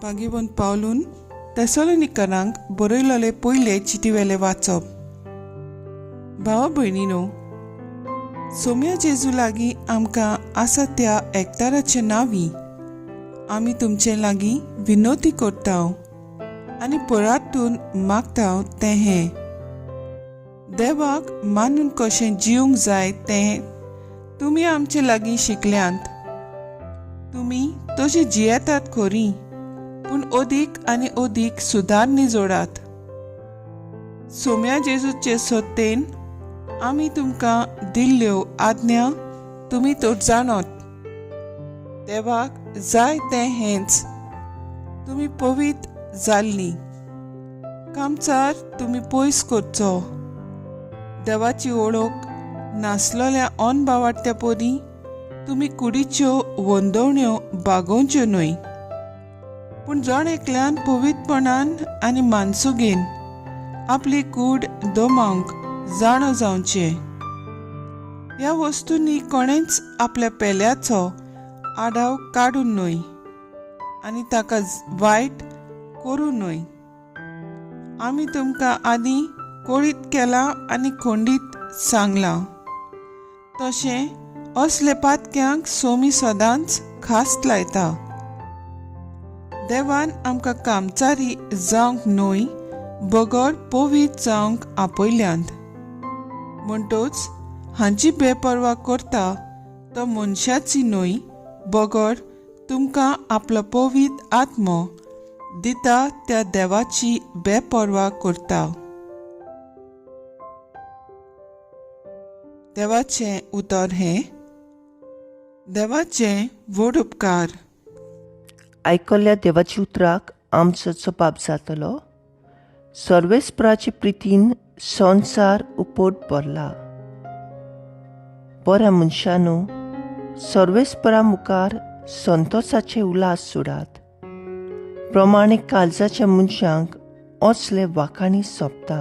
भागीवन पावलून तेसलोनिकरांक बरयलोले पयले चिटीवेले वाचप. भावा भयणीनो, सोम्या जेजू लागीं आमकां आसा त्या एकठाराचे नांवी आमी तुमचे लागीं विनोती करतांव आनी परातून मागतांव तें हें: देवाक मानून कशें जिवंक जाय तें तुमी आमचे लागीं शिकल्यांत. तुमी तशी जियेतात खरी, पूण अदीक आनी अदीक सुदारणी जोडात. सोम्या जेजूचे सत्तेन आमी तुमकां दिल्ल्यो आज्ञा तुमी तर जाणत. देवाक जाय तें हेंच: तुमी पवित्र जाल्लीं, कामचार तुमी पयस करचो, देवाची ओळख नासलोल्या ओन भावार्थ्या परी तुमी कुडीच्यो वंदवण्यो बागोवच्यो न्हय, पूण जण एकल्यान पवित्रपणान आनी मानसुगेन आपली कूड दोमावंक जाणो जावचें. ह्या वस्तूंनी कोणेंच आपल्या पेल्याचो आडाव काडूं न्हय आनी ताका वायट करूं न्हय. आमी तुमकां आदीं कळीत केलां आनी खंडीत सांगलां, तशें असले पातक्यांक सोमी सदांच खास्त लायता. देवान आमकां कामचारी जावंक न्हय, बगर पवित्र जावंक आपयल्यांत. म्हणटच हांची बेपरवा करता तो मनशाची न्हय, बगर तुमकां आपलो पवित्र आत्मो दिता त्या देवाची बेपरवा करता. देवाचें उतर हें: देवाचे व्हड उपकार. आयकल्ल्या देवाच्या उतराक आमचो जबाब जातलो: सर्वेस्पराचे प्रितीन संवसार उपोट भरला. बऱ्या मनशांनो, सर्वेस्परा मुखार संतोषाचे उल्हास सोडात. प्रमाणीक काळजाच्या मनशांक असले वाखाणी सोबता.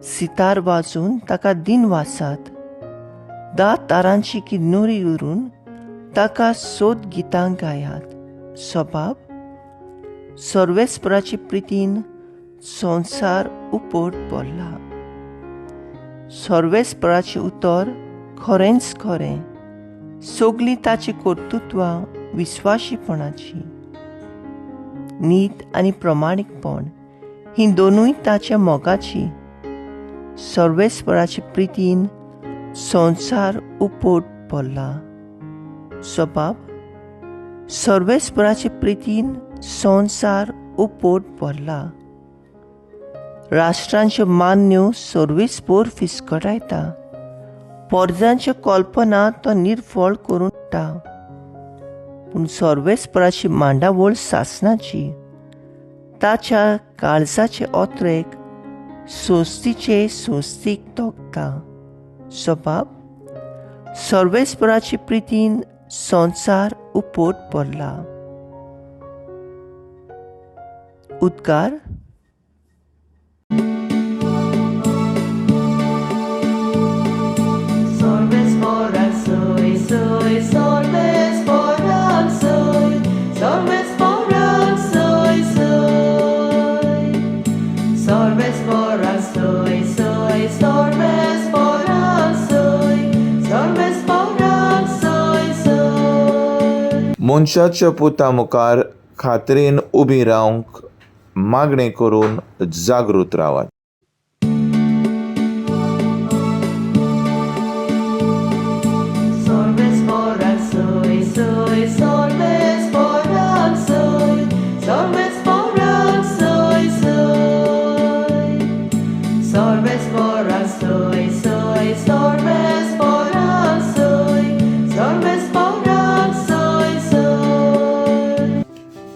सितार वाजून ताका दिन वासात. दा तारांची किन्नोरी उरून ताका सोद गितां गायात. स्वभाव: सर्वेस्पराचे प्रितीन संवसार उपोट भरला. सर्वेस्पराचे उतर खरेंच खरें. सगळीं ताची कर्तुत्वां विस्वाशीपणाची. नीत आनी प्रमाणीकपण हीं दोनूय ताच्या मोगाची. सर्वेस्पराचे प्रितीन संवसार उपोट भरला. स्वभाव: सर्वेस्पराचे प्रितीन संवसार उपोट भरला. राष्ट्रांच्यो मान्यो सर्वेस्पर फिसकटायता. परजांच्यो कल्पना तो निर्फळ करून हाडटा. पूण सर्वेस्पराची मांडावळ सासणाची. ताच्या काळजाचे ओत्रेक सोस्तीचे सोस्तीक तोगता. स्वभाव: सर्वेस्पराचे प्रितीन संवसार उपोट भरला. उद्गार: मनशाच्या पुता मुखार खात्रीन उबी रावंक मागणी करून जागृत रावात.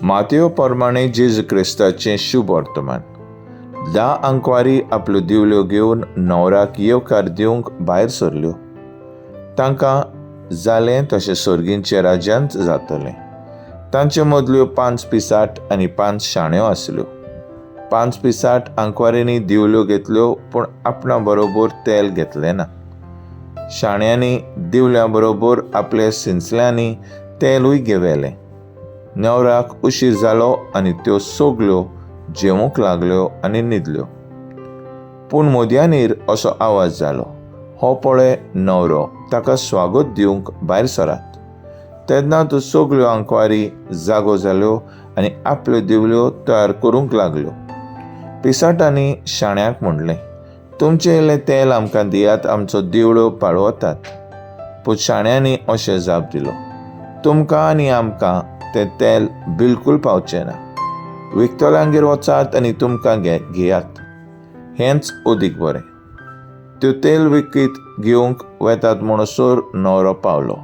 मातयो प्रमाणे जेजू क्रिस्ताचें शुभ वर्तमान. 10 आंकवारी आपल्यो दिवल्यो घेवन न्हवऱ्याक येवकार दिवंक भायर सरल्यो. तांकां जालें तशें सर्गींचे राज्यांत जातलें. तांचे मदल्यो 5 पिसाट आनी 5 शाण्यो आसल्यो. 5 पिसाट आंकवारींनी दिवल्यो घेतल्यो, पूण आपणा बरोबर तेल घेतलें ना. शाण्यांनी दिवल्या बरोबर आपल्या सिंचल्यांनी तेलूय घेवेलें. न्हवऱ्याक उशीर जालो आनी त्यो सोगल्यो जेवूंक लागल्यो आनी न्हिदल्यो. पूण मोदयांनीर असो आवाज जालो, हो पळय न्हवरो, ताका स्वागत दिवंक भायर सरात. तेन्ना त्यो सगल्यो आंकवारी जागो जाल्यो आनी आपल्यो दिवल्यो तयार करूंक लागल्यो. पिसाटांनी शाण्यांक म्हणलें, तुमचें इल्लें तेल आमकां दियात, आमचो दिवळ्यो पाळवतात. पूण शाण्यांनी अशें जाप दिलो, तुमकां आनी आमकां तें तेल बिलकूल पावचें ना. विकतल्यांगेर वचात आनी तुमकां घेयात, हेंच अदीक बरें. त्यो तेल विकत घेवंक वेतात म्हणसर न्हवरो पावलो.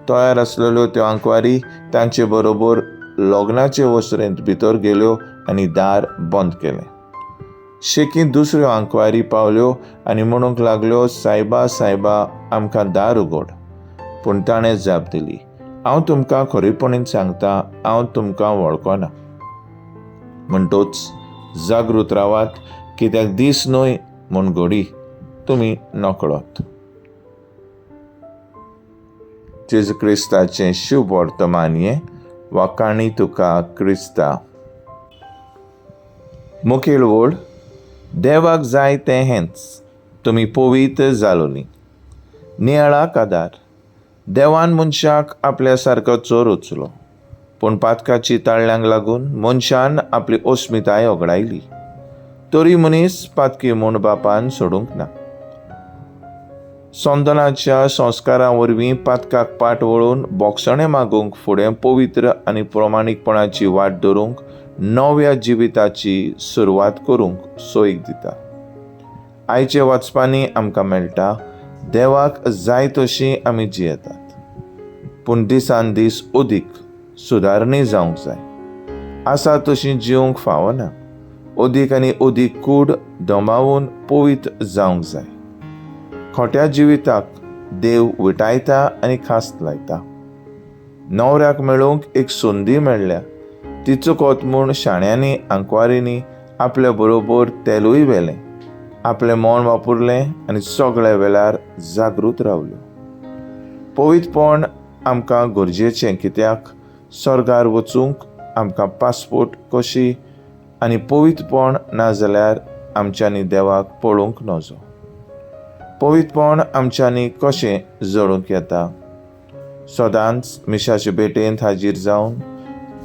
तयार आसलेल्यो त्यो आंकवारी तांचे बरोबर लग्नाचे वसरेंत भितर गेल्यो आनी दार बंद केलें. शेकी दुसऱ्यो आंकवारी पावल्यो आनी म्हणूंक लागल्यो, सायबा सायबा, आमकां दार उगड. पूण ताणें जाप दिली, हांव तुमकां खरेपणीन सांगतां, हांव तुमकां वळखना. म्हणटूच जागृत रावात, कित्याक दीस न्हय म्हूण घडी तुमी नकळत. जेजू क्रिस्ताचें शुभ वर्तमान हें वा काणी तुका क्रिस्ता. मुखेल वड, देवाक जाय तें हेंच, तुमी पवित्र जालोलीं. नियाळाक आदार. देवान मनशाक आपल्या सारको चोर उचलो, पूण पातकाची ताळल्यांक लागून मनशान आपली अस्मिताय ओगडायली. तरी मनीस पातकी म्हूण बापान सोडूंक ना. संतानाच्या संस्कारां वरवीं पातकाक पाट वळून बोगसणें मागूंक फुडें पवित्र आनी प्रमाणीकपणाची वाट धरूंक नव्या जिविताची सुरवात करूंक सोयीक दिता. आयचे वाचपांनी आमकां मेळटा, देवाक जाय तशीं आमी जियेतात, पूण दिसान दीस अदीक सुदारणी जावंक जाय. आसा तशीं जिवंक फावना. अदीक आनी अदीक कूड दमावून पवित्र जावंक जाय. खोट्या जिविताक देव विटायता आनी खास्त लायता. न्हवऱ्याक मेळूंक एक संदी मेळ्ळ्या, ती चुकोत म्हूण शाण्यांनी आंकवारींनी आपल्या बरोबर तेलूय व्हेलें, आपलें मोन वापरलें आनी सगळे वेळार जागृत रावल्यो. पवित्रपण आमकां गरजेचें, कित्याक स्वर्गार वचूंक आमकां पासपोर्ट कशी आनी पवित्रपण ना जाल्यार आमच्यांनी देवाक पळोवंक नजो. पवित्रपण आमच्यांनी कशें जळूंक येता? सदांच मिशाचे भेटेंत हाजीर जावन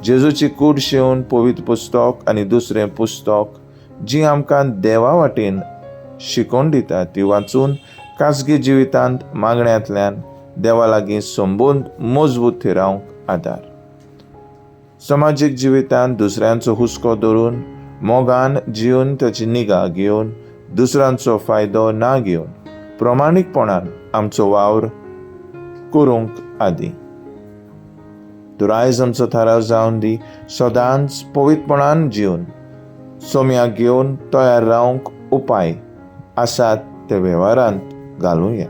जेजूची कूड शेवन पवित्र पुस्तक आनी दुसरें पुस्तक जी आमकां देवा वाटेन शिकोवन दिता ती वाचून खाजगी जिवितांत मागण्यांतल्यान देवा लागीं संबंद मजबूत रावंक आदार. समाजीक जिवितांत दुसऱ्यांचो हुस्को धरून मोगान जिवन ताची निगा घेवन दुसऱ्यांचो फायदो ना घेवन प्रमाणीकपणान आमचो वावर करूंक आदी. तर आयज आमचो थाराव जावन दी, सदांच पवित्रपणान जिवन सोम्याक घेवन तयार रावंक उपाय आसात ते वेव्हारांत घालूया.